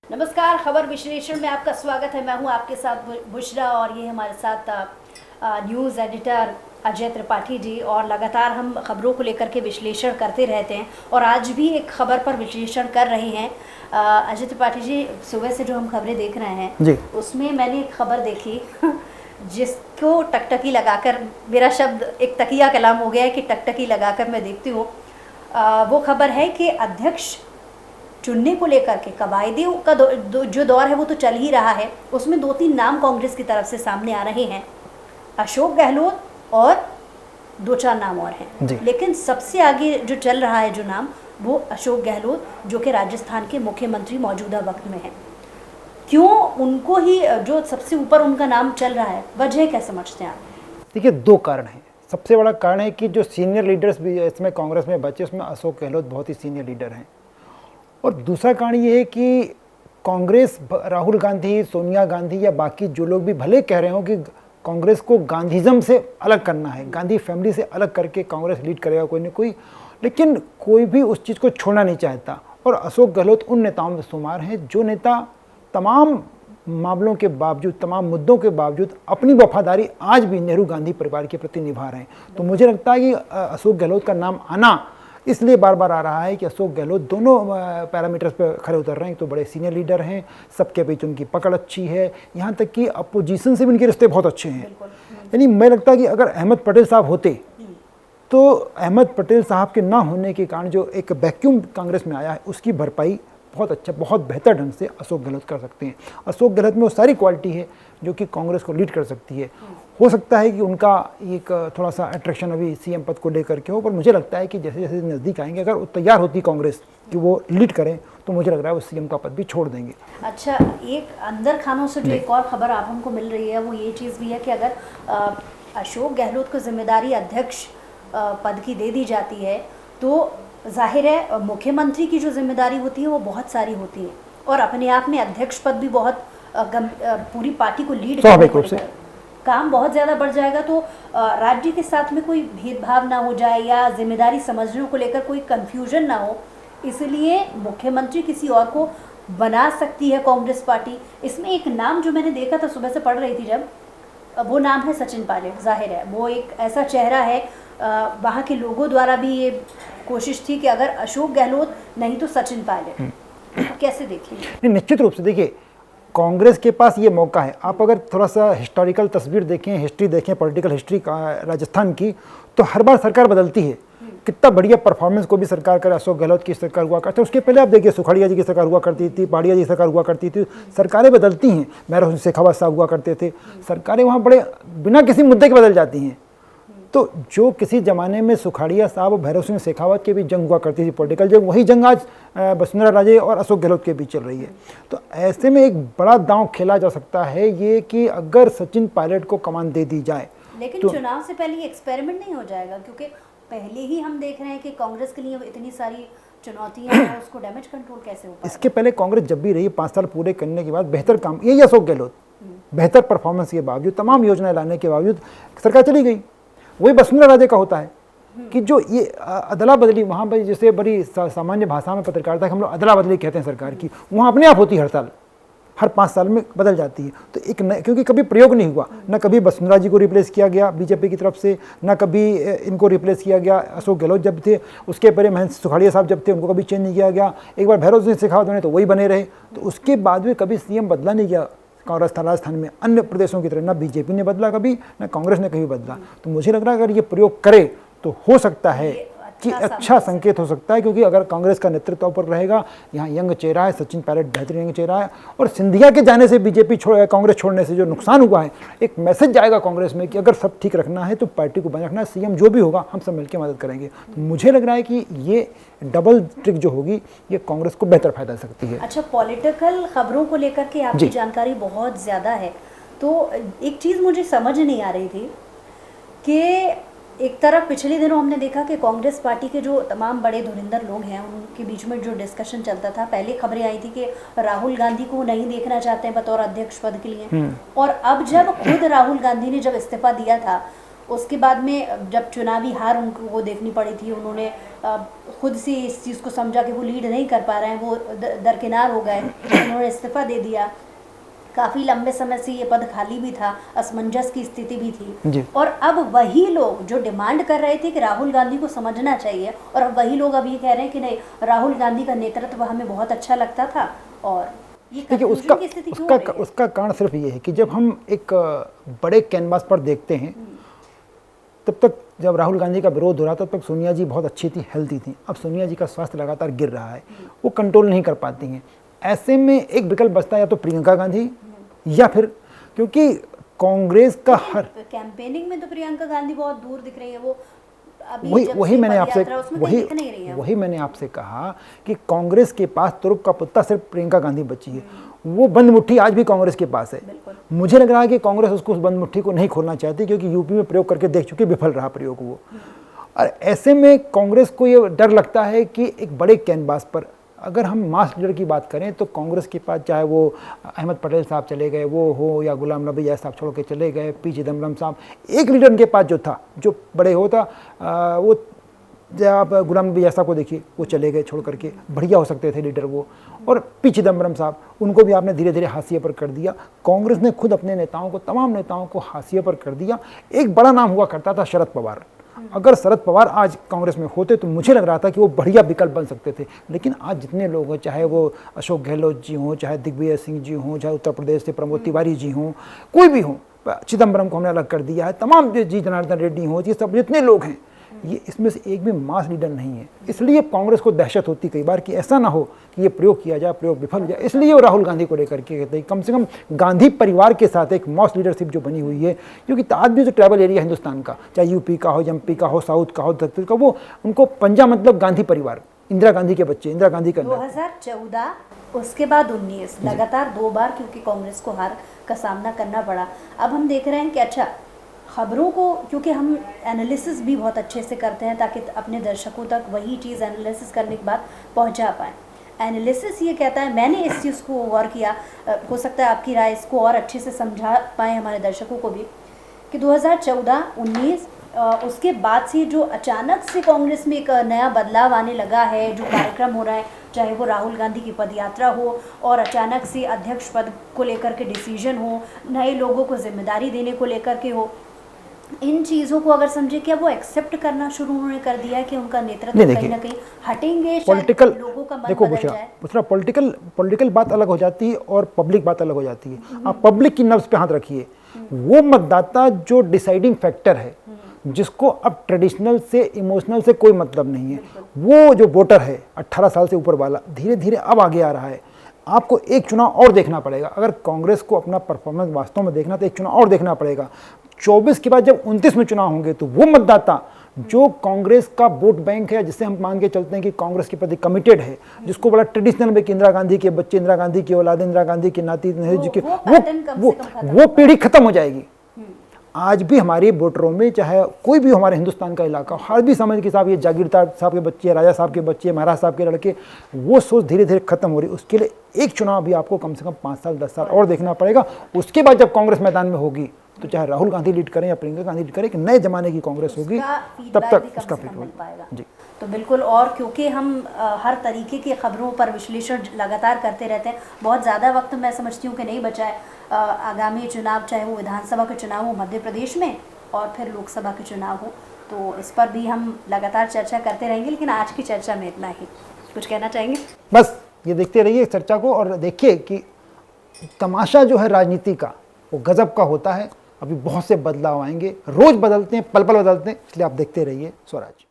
नमस्कार, खबर विश्लेषण में आपका स्वागत है। मैं हूं आपके साथ बुशरा और ये हमारे साथ न्यूज़ एडिटर अजय त्रिपाठी जी। और लगातार हम खबरों को लेकर के विश्लेषण करते रहते हैं और आज भी एक खबर पर विश्लेषण कर रहे हैं। अजय त्रिपाठी जी, सुबह से जो हम खबरें देख रहे हैं जी, उसमें मैंने एक खबर देखी जिसको टकटकी लगाकर, मेरा शब्द एक तकिया कलाम हो गया है कि टकटकी लगाकर मैं देखती हूँ। वो खबर है कि अध्यक्ष चुनने को लेकर के कवायदों का जो दौर है वो तो चल ही रहा है। उसमें 2-3 नाम कांग्रेस की तरफ से सामने आ रहे हैं, अशोक गहलोत और 2-4 नाम और हैं। लेकिन सबसे आगे जो चल रहा है जो नाम, वो अशोक गहलोत, जो कि राजस्थान के मुख्यमंत्री मौजूदा वक्त में हैं। क्यों उनको ही जो सबसे ऊपर उनका नाम चल रहा है, वजह क्या समझते हैं आप? देखिए, दो कारण हैं। सबसे बड़ा कारण है कि जो सीनियर लीडर्स भी इसमें कांग्रेस में बचे, उसमें अशोक गहलोत बहुत ही सीनियर लीडर हैं। और दूसरा कारण ये है कि कांग्रेस, राहुल गांधी, सोनिया गांधी या बाकी जो लोग भी भले कह रहे हो कि कांग्रेस को गांधीज़म से अलग करना है, गांधी फैमिली से अलग करके कांग्रेस लीड करेगा कोई न कोई, लेकिन कोई भी उस चीज़ को छोड़ना नहीं चाहता। और अशोक गहलोत उन नेताओं में शुमार हैं जो नेता तमाम मामलों के बावजूद, तमाम मुद्दों के बावजूद अपनी वफादारी आज भी नेहरू गांधी परिवार के प्रति निभा रहे हैं। तो मुझे लगता है कि अशोक गहलोत का नाम आना इसलिए बार बार आ रहा है कि अशोक गहलोत दोनों पैरामीटर्स पर खड़े उतर रहे हैं। तो बड़े सीनियर लीडर हैं, सबके बीच उनकी पकड़ अच्छी है, यहाँ तक कि अपोजिशन से भी उनके रिश्ते बहुत अच्छे हैं। यानी मैं लगता है कि अगर अहमद पटेल साहब होते तो अहमद पटेल साहब के ना होने के कारण जो एक वैक्यूम कांग्रेस में आया है, उसकी भरपाई बहुत अच्छा, बहुत बेहतर ढंग से अशोक गहलोत कर सकते हैं। अशोक गहलोत में वो सारी क्वालिटी है जो कि कांग्रेस को लीड कर सकती है। हो सकता है कि उनका एक थोड़ा सा अट्रैक्शन अभी सीएम पद को लेकर के हो, पर मुझे लगता है कि जैसे जैसे नज़दीक आएंगे, अगर तैयार होती कांग्रेस कि वो लीड करें, तो मुझे लग रहा है वो सीएम का पद भी छोड़ देंगे। अच्छा, एक अंदर खानों से जो एक और खबर आप हमको मिल रही है वो ये चीज़ भी है कि अगर अशोक गहलोत को जिम्मेदारी अध्यक्ष पद की दे दी जाती है तो जाहिर है मुख्यमंत्री की जो जिम्मेदारी होती है वो बहुत सारी होती है और अपने आप में अध्यक्ष पद भी बहुत पूरी पार्टी को लीड स्वाभाविक रूप से काम बहुत ज़्यादा बढ़ जाएगा। तो राज्य के साथ में कोई भेदभाव ना हो जाए या जिम्मेदारी समझने को लेकर कोई कंफ्यूजन ना हो, इसलिए मुख्यमंत्री किसी और को बना सकती है कांग्रेस पार्टी। इसमें एक नाम जो मैंने देखा था, सुबह से पढ़ रही थी जब, वो नाम है सचिन पायलट। जाहिर है वो एक ऐसा चेहरा है, वहाँ के लोगों द्वारा भी ये कोशिश थी कि अगर अशोक गहलोत नहीं तो सचिन पायलट। कैसे देखेंगे? निश्चित रूप से देखिए, कांग्रेस के पास ये मौका है। आप अगर थोड़ा सा हिस्टोरिकल तस्वीर देखें, हिस्ट्री देखें, पॉलिटिकल हिस्ट्री का राजस्थान की, तो हर बार सरकार बदलती है। कितना बढ़िया परफॉर्मेंस को भी सरकार करे, अशोक गहलोत की सरकार हुआ करती है, उसके पहले आप देखिए सुखाड़िया जी की सरकार हुआ करती थी, पाड़िया जी की सरकार हुआ करती थी। सरकारें बदलती हैं, महर हुसैन शेखावत साहब हुआ करते थे, सरकारें वहाँ बड़े बिना किसी मुद्दे के बदल जाती हैं। तो जो किसी ज़माने में सुखाड़िया साहब और भैरव सिंह शेखावत के बीच जंग हुआ करती थी, पॉलिटिकल जंग, वही जंग आज वसुंधरा राजे और अशोक गहलोत के बीच चल रही है। तो ऐसे में एक बड़ा दांव खेला जा सकता है ये कि अगर सचिन पायलट को कमान दे दी जाए। लेकिन तो चुनाव से पहले एक्सपेरिमेंट नहीं हो जाएगा, क्योंकि पहले ही हम देख रहे हैं कि कांग्रेस के लिए इतनी सारी चुनौतियां हैं, उसको डैमेज कंट्रोल कैसे हो पाएगा? इसके पहले कांग्रेस जब भी रही, 5 साल पूरे करने के बाद बेहतर काम, यही अशोक गहलोत बेहतर परफॉर्मेंस के बावजूद, तमाम योजनाएं लाने के बावजूद सरकार चली गई। वही वसुंधरा राजे का होता है कि जो ये अदला बदली, वहाँ पर जैसे बड़ी सामान्य भाषा में पत्रकारिता हम लोग अदला बदली कहते हैं सरकार की, वहाँ अपने आप होती है, हर साल, हर 5 साल में बदल जाती है। तो एक क्योंकि कभी प्रयोग नहीं हुआ, न कभी वसुंधरा जी को रिप्लेस किया गया बीजेपी की तरफ से, न कभी इनको रिप्लेस किया गया अशोक गहलोत जब थे, उसके पहले महेंद्र सुखाड़िया साहब जब थे उनको कभी चेंज नहीं किया गया। एक बार भैरव सिंह शेखावत बने तो वही बने रहे। तो उसके बाद भी कभी सीएम बदला नहीं गया राजस्थान में, अन्य प्रदेशों की तरह ना बीजेपी ने बदला कभी, ना कांग्रेस ने कभी बदला। तो मुझे लग रहा है अगर ये प्रयोग करे तो हो सकता है कि अच्छा संकेत हो सकता है, क्योंकि अगर कांग्रेस का नेतृत्व पर रहेगा, यहाँ यंग चेहरा है, सचिन पायलट बेहतरीन यंग चेहरा है, और सिंधिया के जाने से बीजेपी कांग्रेस छोड़ने से जो नुकसान हुआ है, एक मैसेज जाएगा कांग्रेस में कि अगर सब ठीक रखना है तो पार्टी को बना रखना है, सीएम जो भी होगा हम सब मिलकर मदद करेंगे। तो मुझे लग रहा है कि ये डबल ट्रिक जो होगी ये कांग्रेस को बेहतर फायदा दे सकती है। अच्छा, पॉलिटिकल खबरों को लेकर के आपकी जानकारी बहुत ज़्यादा है, तो एक चीज़ मुझे समझ नहीं आ रही थी कि एक तरफ पिछले दिनों हमने देखा कि कांग्रेस पार्टी के जो तमाम बड़े धुरंधर लोग हैं उनके बीच में जो डिस्कशन चलता था, पहले खबरें आई थी कि राहुल गांधी को नहीं देखना चाहते हैं बतौर अध्यक्ष पद के लिए, और अब जब खुद राहुल गांधी ने जब इस्तीफा दिया था उसके बाद में जब चुनावी हार उनको वो देखनी पड़ी थी, उन्होंने खुद से इस चीज़ को समझा कि वो लीड नहीं कर पा रहे हैं, वो दरकिनार हो गए, उन्होंने इस्तीफा दे दिया। काफ़ी लंबे समय से ये पद खाली भी था, असमंजस की स्थिति भी थी जी। और अब वही लोग जो डिमांड कर रहे थे कि राहुल गांधी को समझना चाहिए, और अब वही लोग अब ये कह रहे हैं कि नहीं, राहुल गांधी का नेतृत्व हमें बहुत अच्छा लगता था। और ये देखिए उसका कारण सिर्फ ये है कि जब हम एक बड़े कैनवास पर देखते हैं, तब तक जब राहुल गांधी का विरोध हो रहा था तब तक सोनिया जी बहुत अच्छी थी, हेल्दी थी। अब सोनिया जी का स्वास्थ्य लगातार गिर रहा है, वो कंट्रोल नहीं कर पाती हैं। ऐसे में एक विकल्प बचता है या तो प्रियंका गांधी या फिर, क्योंकि कांग्रेस का हर कैंपेनिंग में तो प्रियंका गांधी बहुत दूर दिख रही है। वो अभी वही मैंने आपसे कहा कि कांग्रेस के पास तुरुप का पुत्ता सिर्फ प्रियंका गांधी बची है। वो बंद मुट्ठी आज भी कांग्रेस के पास है। मुझे लग रहा है कि कांग्रेस उसको उस बंद मुट्ठी को नहीं खोलना चाहती, क्योंकि यूपी में प्रयोग करके देख चुके, विफल रहा प्रयोग वो। और ऐसे में कांग्रेस को ये डर लगता है कि एक बड़े कैनवास पर अगर हम मास लीडर की बात करें तो कांग्रेस के पास चाहे वो अहमद पटेल साहब चले गए वो हो, या गुलाम नबी आज़ाद साहब छोड़ के चले गए, पी चिदम्बरम साहब, एक लीडर उनके पास जो था, जो बड़े होता, वो आप गुलाम नबी आज़ाद साहब को देखिए, वो चले गए छोड़ करके, बढ़िया हो सकते थे लीडर वो। और पी चिदम्बरम साहब, उनको भी आपने धीरे धीरे हाशिए पर कर दिया। कांग्रेस ने खुद अपने नेताओं को, तमाम नेताओं को हाशिए पर कर दिया। एक बड़ा नाम हुआ करता था शरद पवार। अगर शरद पवार आज कांग्रेस में होते तो मुझे लग रहा था कि वो बढ़िया विकल्प बन सकते थे। लेकिन आज जितने लोग हैं, चाहे वो अशोक गहलोत जी हों, चाहे दिग्विजय सिंह जी हों, चाहे उत्तर प्रदेश से प्रमोद तिवारी जी हों, कोई भी हों, चिदम्बरम को हमने अलग कर दिया है, तमाम जी जनार्दन रेड्डी हों, ये सब जितने लोग हैं, ये इसमें से एक भी मास लीडर नहीं है। इसलिए कांग्रेस को दहशत होती कई बार कि ऐसा ना हो कि ये प्रयोग किया जाए, प्रयोग विफल हो जाए। इसलिए वो राहुल गांधी को लेकर के कहते हैं कम से कम गांधी परिवार के साथ एक मास लीडरशिप जो बनी हुई है, क्योंकि आज भी जो ट्राइबल एरिया हिंदुस्तान का, चाहे यूपी का हो, एमपी का हो, साउथ का हो, दक्षिण का, वो उनको पंजा मतलब गांधी परिवार, इंदिरा गांधी के बच्चे, इंदिरा गांधी का 2014 उसके बाद 19 लगातार 2 बार क्योंकि कांग्रेस को हार का सामना करना पड़ा। अब हम देख रहे हैं कि अच्छा, खबरों को क्योंकि हम एनालिसिस भी बहुत अच्छे से करते हैं ताकि अपने दर्शकों तक वही चीज़ एनालिसिस करने के बाद पहुंचा पाएँ। एनालिसिस ये कहता है, मैंने इस चीज़ को गौर किया, हो सकता है आपकी राय इसको और अच्छे से समझा पाएँ हमारे दर्शकों को भी, कि 2014-19 उसके बाद से जो अचानक से कांग्रेस में एक नया बदलाव आने लगा है, जो कार्यक्रम हो रहा है, चाहे वो राहुल गांधी की पदयात्रा हो और अचानक से अध्यक्ष पद को लेकर के डिसीजन हो, नए लोगों को जिम्मेदारी देने को लेकर के हो, इन चीज़ों को अगर समझे, क्या वो एक्सेप्ट करना शुरू उन्होंने कर दिया है कि उनका नेतृत्व कहीं ना कहीं हटेंगे, पॉलिटिकल लोगों का मन देखो बदल जाए? दूसरा पॉलिटिकल बात अलग हो जाती है और पब्लिक बात अलग हो जाती है। आप पब्लिक की नब्ज पे हाथ रखिए। वो मतदाता जो डिसाइडिंग फैक्टर है, जिसको अब ट्रेडिशनल से इमोशनल से कोई मतलब नहीं है, वो जो वोटर है 18 साल से ऊपर वाला, धीरे धीरे अब आगे आ रहा है। आपको एक चुनाव और देखना पड़ेगा। अगर कांग्रेस को अपना परफॉर्मेंस वास्तव में देखना तो एक चुनाव और देखना पड़ेगा। 24 के बाद जब 29 में चुनाव होंगे तो वो मतदाता जो कांग्रेस का वोट बैंक है, जिससे हम मान के चलते हैं कि कांग्रेस के प्रति कमिटेड है, जिसको बड़ा ट्रेडिशनल में कि इंदिरा गांधी के बच्चे, इंदिरा गांधी की औलाद, इंदिरा गांधी की नाती, नेहरू जी के, वो पीढ़ी खत्म हो जाएगी। आज भी हमारे वोटरों में, चाहे कोई भी हमारे हिंदुस्तान का इलाका, हर भी समझ के साहब ये जागीरदार साहब के बच्चे, राजा साहब के बच्चे, महाराज साहब के लड़के, वो सोच धीरे धीरे खत्म हो रही है। उसके लिए एक चुनाव भी आपको कम से कम 5 साल 10 साल और देखना पड़ेगा। उसके बाद जब कांग्रेस मैदान में होगी तो चाहे राहुल गांधी लीड करें या प्रियंका गांधी लीड करें, कि नए जमाने की कांग्रेस होगी, तब तक उसका फीडबैक पाएगा। जी तो बिल्कुल, और क्योंकि हम हर तरीके की खबरों पर विश्लेषण लगातार करते रहते हैं, बहुत ज़्यादा वक्त मैं समझती हूँ कि नहीं बचा है। आगामी चुनाव, चाहे वो विधानसभा के चुनाव हो मध्य प्रदेश में और फिर लोकसभा के चुनाव हो, तो इस पर भी हम लगातार चर्चा करते रहेंगे। लेकिन आज की चर्चा में इतना ही। कुछ कहना चाहेंगे? बस ये देखते रहिए चर्चा को, और देखिए कि तमाशा जो है राजनीति का वो गजब का होता है। अभी बहुत से बदलाव आएंगे, रोज बदलते हैं, पल पल बदलते हैं, इसलिए आप देखते रहिए स्वराज।